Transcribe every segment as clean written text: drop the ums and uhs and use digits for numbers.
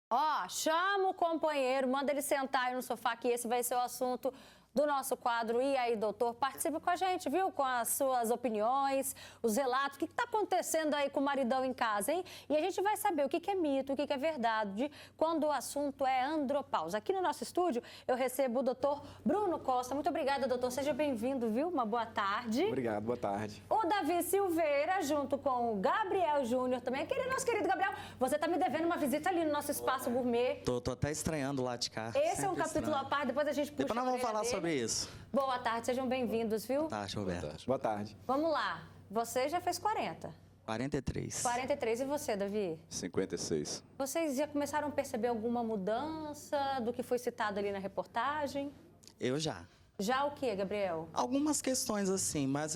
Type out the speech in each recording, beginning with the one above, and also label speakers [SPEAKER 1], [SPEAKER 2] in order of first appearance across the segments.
[SPEAKER 1] Ó, chama o companheiro, manda ele sentar aí no sofá que esse vai ser o assunto do nosso quadro. E aí, doutor, participa com a gente, viu? Com as suas opiniões, os relatos. O que está acontecendo aí com o maridão em casa, hein? E a gente vai saber o que é mito, o que é verdade, quando o assunto é andropausa. Aqui no nosso estúdio, eu recebo o doutor Bruno Costa. Muito obrigada, doutor. Seja bem-vindo, viu? Uma boa tarde.
[SPEAKER 2] Obrigado, boa tarde.
[SPEAKER 1] O Davi Silveira, junto com o Gabriel Júnior também. Nosso querido Gabriel, você está me devendo uma visita ali no nosso espaço gourmet.
[SPEAKER 3] Tô até estranhando lá de cá.
[SPEAKER 1] Esse é um capítulo à parte, depois a gente puxa.
[SPEAKER 3] Depois nós vamos falar sobre isso.
[SPEAKER 1] Boa tarde, sejam bem-vindos, viu?
[SPEAKER 3] Boa tarde, Roberto.
[SPEAKER 2] Boa tarde.
[SPEAKER 1] Vamos lá, você já fez 40.
[SPEAKER 3] 43.
[SPEAKER 1] 43, e você, Davi?
[SPEAKER 4] 56.
[SPEAKER 1] Vocês já começaram a perceber alguma mudança do que foi citado ali na reportagem?
[SPEAKER 3] Eu já.
[SPEAKER 1] Já o que, Gabriel?
[SPEAKER 3] Algumas questões assim, mas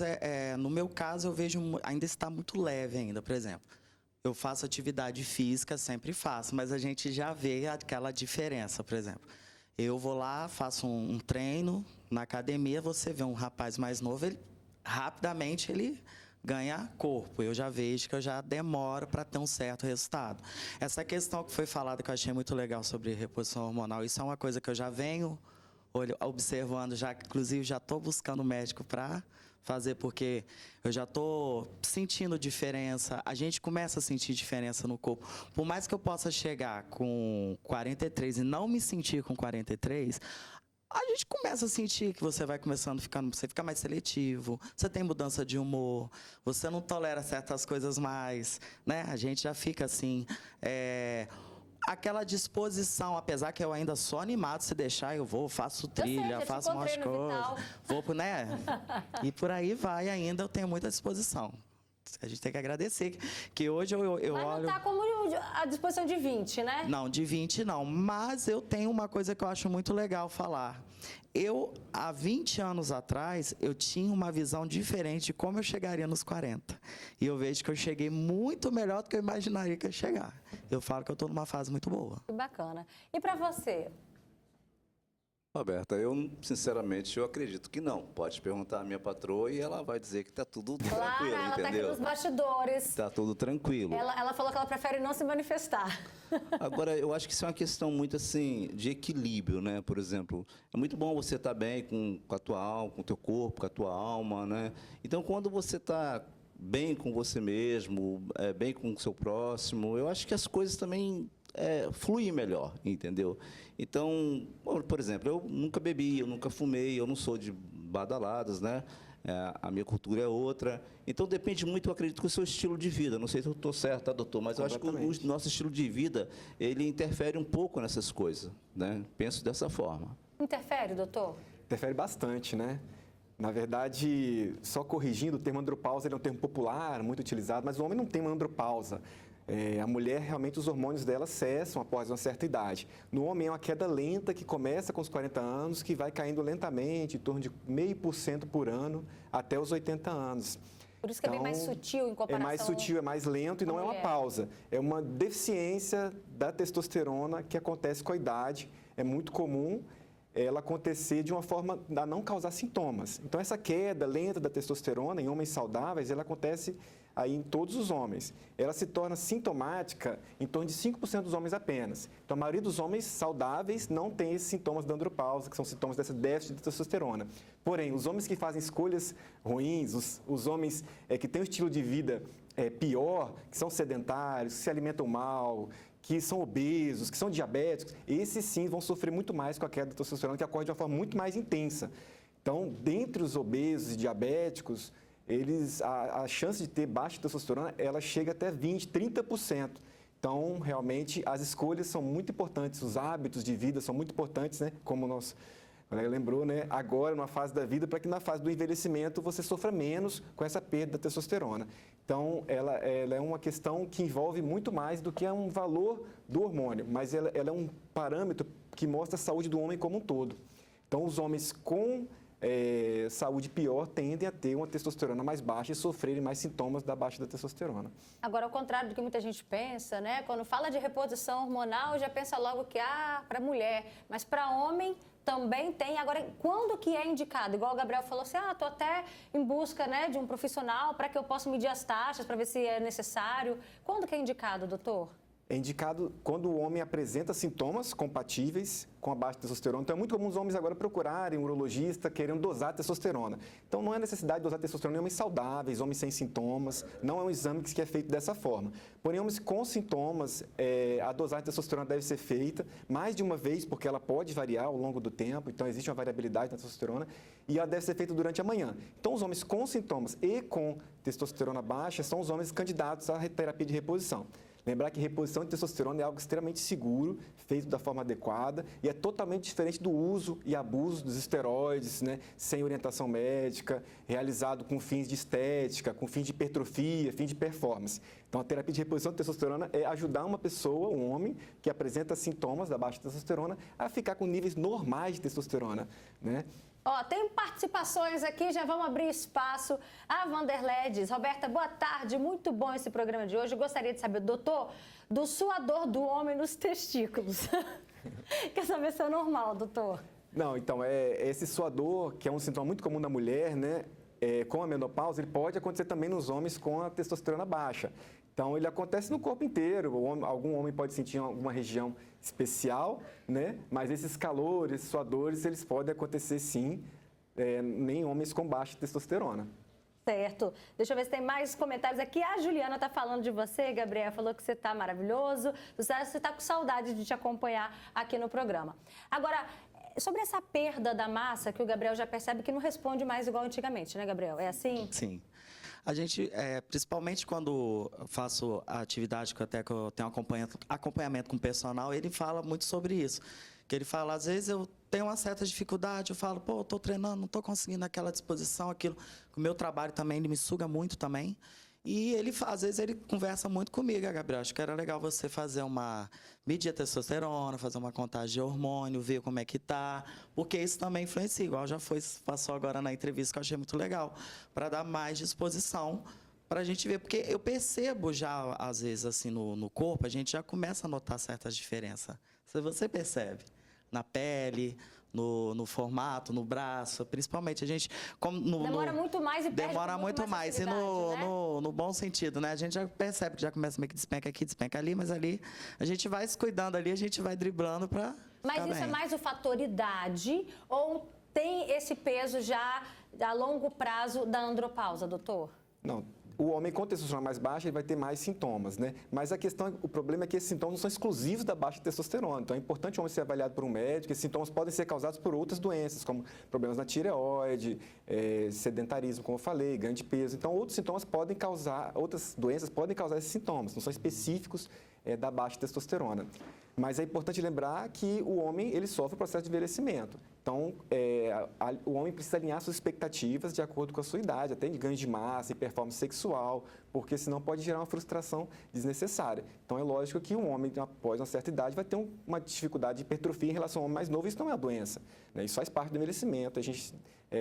[SPEAKER 3] no meu caso eu vejo ainda está muito leve ainda, por exemplo. Eu faço atividade física, sempre faço, mas a gente já vê aquela diferença, por exemplo. Eu vou lá, faço um treino na academia, você vê um rapaz mais novo, rapidamente ele ganha corpo. Eu já vejo que eu já demoro para ter um certo resultado. Essa questão que foi falada, que eu achei muito legal sobre reposição hormonal, isso é uma coisa que eu já venho observando, já, inclusive já estou buscando médico para fazer, porque eu já estou sentindo diferença, a gente começa a sentir diferença no corpo. Por mais que eu possa chegar com 43 e não me sentir com 43, a gente começa a sentir que você vai começando a ficar, você fica mais seletivo, você tem mudança de humor, você não tolera certas coisas mais, né? A gente já fica assim, aquela disposição, apesar que eu ainda sou animado, se deixar eu vou, faço trilha, faço umas coisas, vou, né? E por aí vai ainda, eu tenho muita disposição. A gente tem que agradecer, que hoje eu
[SPEAKER 1] mas
[SPEAKER 3] olho...
[SPEAKER 1] Mas não está como a disposição de 20, né?
[SPEAKER 3] Não, de 20 não, mas eu tenho uma coisa que eu acho muito legal falar. Há 20 anos atrás, eu tinha uma visão diferente de como eu chegaria nos 40. E eu vejo que eu cheguei muito melhor do que eu imaginaria que eu ia chegar. Eu falo que eu estou numa fase muito boa.
[SPEAKER 1] Que bacana. E para você?
[SPEAKER 4] Roberta, eu, sinceramente, eu acredito que não. Pode perguntar à minha patroa e ela vai dizer que está tudo tranquilo,
[SPEAKER 1] ela
[SPEAKER 4] entendeu?
[SPEAKER 1] Tá aqui nos bastidores.
[SPEAKER 4] Está tudo tranquilo.
[SPEAKER 1] Ela falou que ela prefere não se manifestar.
[SPEAKER 4] Agora, eu acho que isso é uma questão muito, assim, de equilíbrio, né? Por exemplo, é muito bom você estar bem com a tua alma, com o teu corpo, com a tua alma, né? Então, quando você está bem com você mesmo, bem com o seu próximo, eu acho que as coisas também... fluir melhor, entendeu? Então, por exemplo, eu nunca bebi, eu nunca fumei, eu não sou de badaladas, né? A minha cultura é outra. Então, depende muito, eu acredito, do seu estilo de vida. Não sei se eu estou certo, tá, doutor? Mas eu acho que o nosso estilo de vida, ele interfere um pouco nessas coisas, né? Penso dessa forma.
[SPEAKER 1] Interfere, doutor?
[SPEAKER 2] Interfere bastante, né? Na verdade, só corrigindo, o termo andropausa ele é um termo popular, muito utilizado, mas o homem não tem uma andropausa. A mulher, realmente, os hormônios dela cessam após uma certa idade. No homem, é uma queda lenta que começa com os 40 anos, que vai caindo lentamente, em torno de 0,5% por ano, até os 80 anos.
[SPEAKER 1] Por isso que então, é bem mais sutil em comparação...
[SPEAKER 2] É mais sutil, é mais lento e não é uma pausa. É uma deficiência da testosterona que acontece com a idade. É muito comum ela acontecer de uma forma a não causar sintomas. Então, essa queda lenta da testosterona em homens saudáveis, ela acontece aí em todos os homens. Ela se torna sintomática em torno de 5% dos homens apenas. Então, a maioria dos homens saudáveis não tem esses sintomas da andropausa, que são sintomas desse déficit de testosterona. Porém, os homens que fazem escolhas ruins, os homens que têm um estilo de vida pior, que são sedentários, que se alimentam mal, que são obesos, que são diabéticos, esses sim vão sofrer muito mais com a queda da testosterona, que ocorre de uma forma muito mais intensa. Então, dentre os obesos e diabéticos, a chance de ter baixa testosterona, ela chega até 20%, 30%. Então, realmente, as escolhas são muito importantes, os hábitos de vida são muito importantes, né? Como o nosso colega lembrou, né? Agora, numa fase da vida, para que na fase do envelhecimento você sofra menos com essa perda da testosterona. Então, ela é uma questão que envolve muito mais do que um valor do hormônio, mas ela é um parâmetro que mostra a saúde do homem como um todo. Então, os homens com saúde pior tendem a ter uma testosterona mais baixa e sofrerem mais sintomas da baixa da testosterona.
[SPEAKER 1] Agora, ao contrário do que muita gente pensa, né? Quando fala de reposição hormonal, já pensa logo que, para mulher, mas para homem também tem. Agora, quando que é indicado? Igual o Gabriel falou assim, estou até em busca, né, de um profissional para que eu possa medir as taxas, para ver se é necessário. Quando que é indicado, doutor?
[SPEAKER 2] é indicado quando o homem apresenta sintomas compatíveis com a baixa testosterona. Então, é muito comum os homens agora procurarem um urologista querendo dosar testosterona. Então, não é necessidade de dosar testosterona em homens saudáveis, homens sem sintomas. Não é um exame que é feito dessa forma. Porém, homens com sintomas, a dosagem de testosterona deve ser feita mais de uma vez, porque ela pode variar ao longo do tempo. Então, existe uma variabilidade na testosterona e ela deve ser feita durante a manhã. Então, os homens com sintomas e com testosterona baixa são os homens candidatos à terapia de reposição. Lembrar que reposição de testosterona é algo extremamente seguro, feito da forma adequada e é totalmente diferente do uso e abuso dos esteroides, né, sem orientação médica, realizado com fins de estética, com fins de hipertrofia, fins de performance. Então, a terapia de reposição de testosterona é ajudar uma pessoa, um homem, que apresenta sintomas da baixa testosterona, a ficar com níveis normais de testosterona, né?
[SPEAKER 1] Ó, tem participações aqui, já vamos abrir espaço. A Vanderlei diz: Roberta, boa tarde, muito bom esse programa de hoje. Eu gostaria de saber, doutor, do suador do homem nos testículos. Quer saber se é normal, doutor?
[SPEAKER 2] Não, então, esse suador, que é um sintoma muito comum na mulher, né? Com a menopausa, ele pode acontecer também nos homens com a testosterona baixa. Então, ele acontece no corpo inteiro. Algum homem pode sentir em alguma região especial, né? Mas esses calores, esses suadores, eles podem acontecer sim, em homens com baixa testosterona.
[SPEAKER 1] Certo. Deixa eu ver se tem mais comentários aqui. A Juliana está falando de você, Gabriel. Falou que você está maravilhoso. Você está com saudade de te acompanhar aqui no programa. Agora, sobre essa perda da massa, que o Gabriel já percebe que não responde mais igual antigamente, né, Gabriel? É assim?
[SPEAKER 3] Sim. A gente, principalmente quando eu faço a atividade que eu tenho acompanhamento com o personal, ele fala muito sobre isso. Que ele fala, às vezes eu tenho uma certa dificuldade, eu falo, pô, eu estou treinando, não estou conseguindo aquela disposição, aquilo. O meu trabalho também, ele me suga muito também. E ele, às vezes, ele conversa muito comigo, Gabriel. Acho que era legal você fazer medir a testosterona, fazer uma contagem de hormônio, ver como é que tá, porque isso também influencia, igual passou agora na entrevista, que eu achei muito legal, para dar mais disposição para a gente ver, porque eu percebo já, às vezes, assim, no corpo, a gente já começa a notar certas diferenças. Você percebe na pele, no formato, no braço, principalmente a gente...
[SPEAKER 1] Demora muito mais e perde
[SPEAKER 3] demora muito mais. E no bom sentido, né? A gente já percebe que já começa meio que despenca aqui, despenca ali, mas ali a gente vai se cuidando ali, a gente vai driblando para...
[SPEAKER 1] Mas isso é mais o fator idade ou tem esse peso já a longo prazo da andropausa, doutor?
[SPEAKER 2] Não. O homem com testosterona mais baixa ele vai ter mais sintomas, né? Mas o problema é que esses sintomas não são exclusivos da baixa testosterona. Então é importante o homem ser avaliado por um médico. Esses sintomas podem ser causados por outras doenças, como problemas na tireoide, sedentarismo, como eu falei, ganho de peso. Então outros doenças podem causar esses sintomas, não são específicos da baixa testosterona. Mas é importante lembrar que o homem ele sofre o processo de envelhecimento. Então, o homem precisa alinhar suas expectativas de acordo com a sua idade, até de ganho de massa e performance sexual, porque senão pode gerar uma frustração desnecessária. Então, é lógico que um homem, após uma certa idade, vai ter uma dificuldade de hipertrofia em relação ao homem mais novo. Isso não é uma doença, né? Isso faz parte do envelhecimento. A gente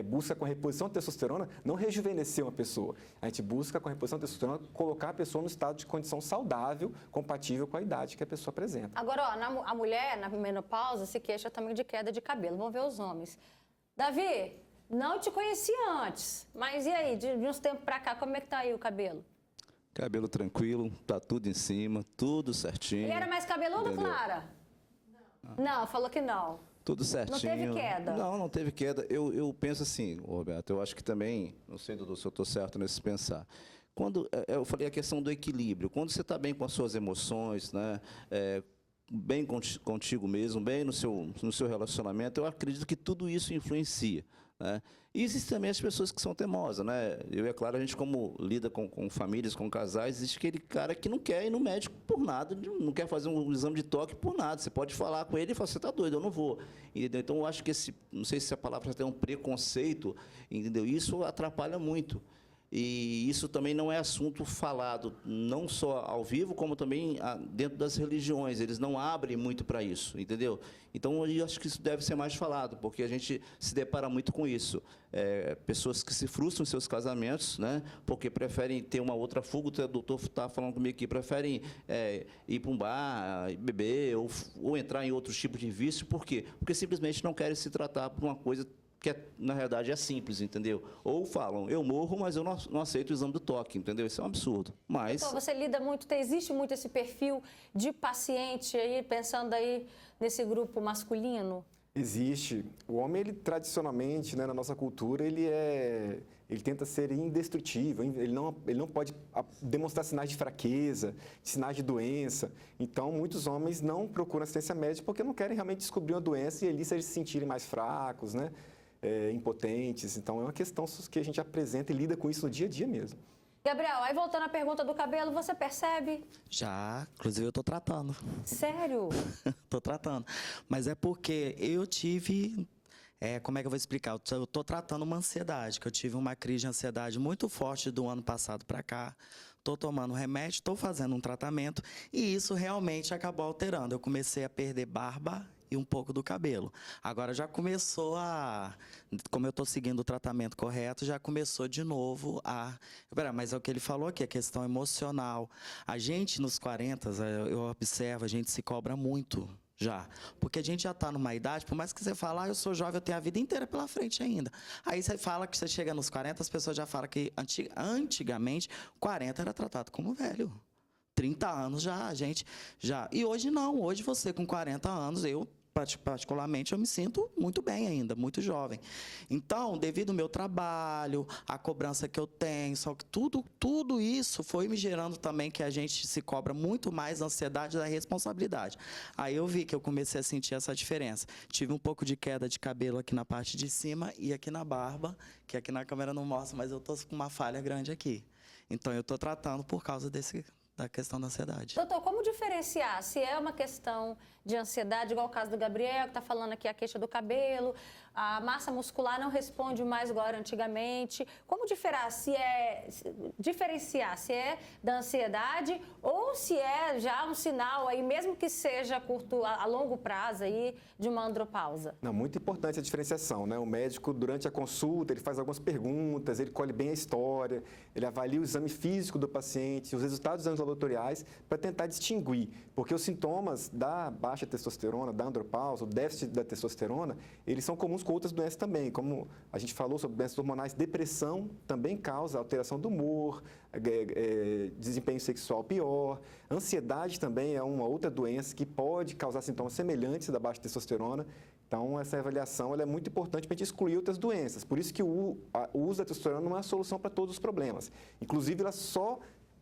[SPEAKER 2] busca, com a reposição de testosterona, não rejuvenescer uma pessoa. A gente busca, com a reposição de testosterona, colocar a pessoa no estado de condição saudável, compatível com a idade que a pessoa apresenta.
[SPEAKER 1] Agora, ó, a mulher, na menopausa, se queixa também de queda de cabelo. Vamos ver os homens. Davi, não te conhecia antes, mas e aí, de uns tempos pra cá, como é que tá aí o cabelo?
[SPEAKER 4] Cabelo tranquilo, tá tudo em cima, tudo certinho.
[SPEAKER 1] Ele era mais cabeludo, entendeu? Clara? Não, falou que não.
[SPEAKER 4] Tudo certinho.
[SPEAKER 1] Não teve queda?
[SPEAKER 4] Não teve queda. Eu penso assim, Roberto, eu acho que também, não sei, doutor, se eu estou certo nesse pensar. Quando eu falei a questão do equilíbrio, quando você está bem com as suas emoções, né, bem contigo mesmo, bem no seu relacionamento, eu acredito que tudo isso influencia, né? E existem também as pessoas que são teimosas, né? Eu e a Clara, a gente como lida com famílias, com casais, existe aquele cara que não quer ir no médico por nada, não quer fazer um exame de toque por nada. Você pode falar com ele e falar, você está doido, eu não vou. Entendeu? Então, eu acho que não sei se a palavra tem um preconceito, entendeu? Isso atrapalha muito. E isso também não é assunto falado, não só ao vivo, como também dentro das religiões. Eles não abrem muito para isso, entendeu? Então, eu acho que isso deve ser mais falado, porque a gente se depara muito com isso. Pessoas que se frustram em seus casamentos, né? Porque preferem ter uma outra fuga. O doutor está falando comigo aqui, preferem ir para um bar, beber, ou entrar em outros tipos de vício. Por quê? Porque simplesmente não querem se tratar por uma coisa que na realidade é simples, entendeu? Ou falam, eu morro, mas eu não aceito o exame do toque, entendeu? Isso é um absurdo. Mas...
[SPEAKER 1] Doutor, você lida muito, existe muito esse perfil de paciente aí, pensando aí nesse grupo masculino?
[SPEAKER 2] Existe. O homem, ele tradicionalmente, né, na nossa cultura, ele tenta ser indestrutível, ele não pode demonstrar sinais de fraqueza, sinais de doença. Então, muitos homens não procuram assistência médica porque não querem realmente descobrir uma doença e ali se sentirem mais fracos, né, impotentes. Então, é uma questão que a gente apresenta e lida com isso no dia a dia mesmo.
[SPEAKER 1] Gabriel, aí voltando à pergunta do cabelo, você percebe?
[SPEAKER 3] Já, inclusive eu tô tratando.
[SPEAKER 1] Sério?
[SPEAKER 3] Tô tratando. Mas é porque eu tive... como é que eu vou explicar? Eu tô tratando uma ansiedade, que eu tive uma crise de ansiedade muito forte do ano passado para cá. Tô tomando remédio, tô fazendo um tratamento e isso realmente acabou alterando. Eu comecei a perder barba e um pouco do cabelo. Agora já começou como eu estou seguindo o tratamento correto, já começou de novo mas é o que ele falou aqui, a questão emocional. A gente nos 40, eu observo, a gente se cobra muito já. Porque a gente já está numa idade, por mais que você fale, eu sou jovem, eu tenho a vida inteira pela frente ainda. Aí você fala que você chega nos 40, as pessoas já falam que antigamente 40 era tratado como velho. 30 anos a gente já... E hoje não, hoje você com 40 anos, particularmente, eu me sinto muito bem ainda, muito jovem. Então, devido ao meu trabalho, a cobrança que eu tenho, só que tudo isso foi me gerando também que a gente se cobra muito mais a ansiedade da responsabilidade. Aí eu vi que eu comecei a sentir essa diferença. Tive um pouco de queda de cabelo aqui na parte de cima e aqui na barba, que aqui na câmera não mostra, mas eu estou com uma falha grande aqui. Então, eu estou tratando por causa da questão da ansiedade.
[SPEAKER 1] Doutor, como diferenciar se é uma questão de ansiedade, igual o caso do Gabriel, que está falando aqui a queixa do cabelo, a massa muscular não responde mais igual era antigamente. Como diferenciar se é da ansiedade ou se é já um sinal aí, mesmo que seja curto, a longo prazo aí, de uma andropausa?
[SPEAKER 2] Não, muito importante a diferenciação, né? O médico, durante a consulta, ele faz algumas perguntas, ele colhe bem a história, ele avalia o exame físico do paciente, os resultados dos exames laboratoriais, para tentar distinguir, porque os sintomas da baixa testosterona, da andropausa, o déficit da testosterona, eles são comuns com outras doenças também, como a gente falou sobre doenças hormonais, depressão também causa alteração do humor, desempenho sexual pior, ansiedade também é uma outra doença que pode causar sintomas semelhantes da baixa testosterona. Então, essa avaliação ela é muito importante para a gente excluir outras doenças. Por isso que o uso da testosterona não é a solução para todos os problemas. Inclusive, ela só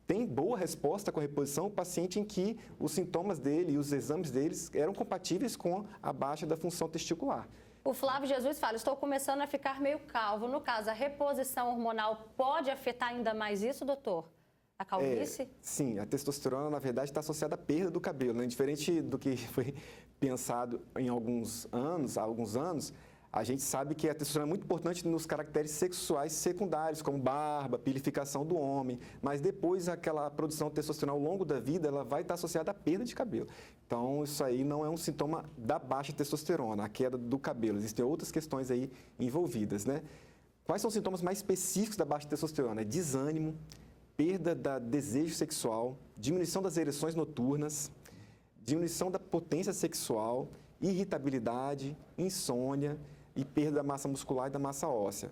[SPEAKER 2] tem boa resposta com a reposição o paciente em que os sintomas dele e os exames deles eram compatíveis com a baixa da função testicular.
[SPEAKER 1] O Flávio Jesus fala, estou começando a ficar meio calvo. No caso, a reposição hormonal pode afetar ainda mais isso, doutor? A calvície?
[SPEAKER 2] Sim, a testosterona, na verdade, está associada à perda do cabelo, né? Diferente do que foi pensado há alguns anos, a gente sabe que a testosterona é muito importante nos caracteres sexuais secundários, como barba, pilificação do homem, mas depois aquela produção de testosterona ao longo da vida, ela vai estar associada à perda de cabelo. Então, isso aí não é um sintoma da baixa testosterona, a queda do cabelo. Existem outras questões aí envolvidas, né? Quais são os sintomas mais específicos da baixa testosterona? É desânimo, perda do desejo sexual, diminuição das ereções noturnas, diminuição da potência sexual, irritabilidade, insônia e perda da massa muscular e da massa óssea.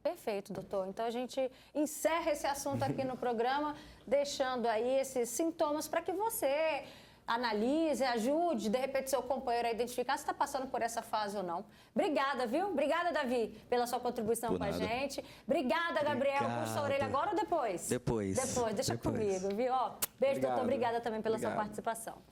[SPEAKER 1] Perfeito, doutor. Então, a gente encerra esse assunto aqui no programa, deixando aí esses sintomas para que você analise, ajude, de repente, seu companheiro a identificar se está passando por essa fase ou não. Obrigada, viu? Obrigada, Davi, pela sua contribuição com a gente. Obrigada, Gabriel. Puxa a orelha agora ou depois?
[SPEAKER 3] Depois.
[SPEAKER 1] Depois, deixa comigo, viu? Ó, beijo, doutor. Obrigada também pela sua participação.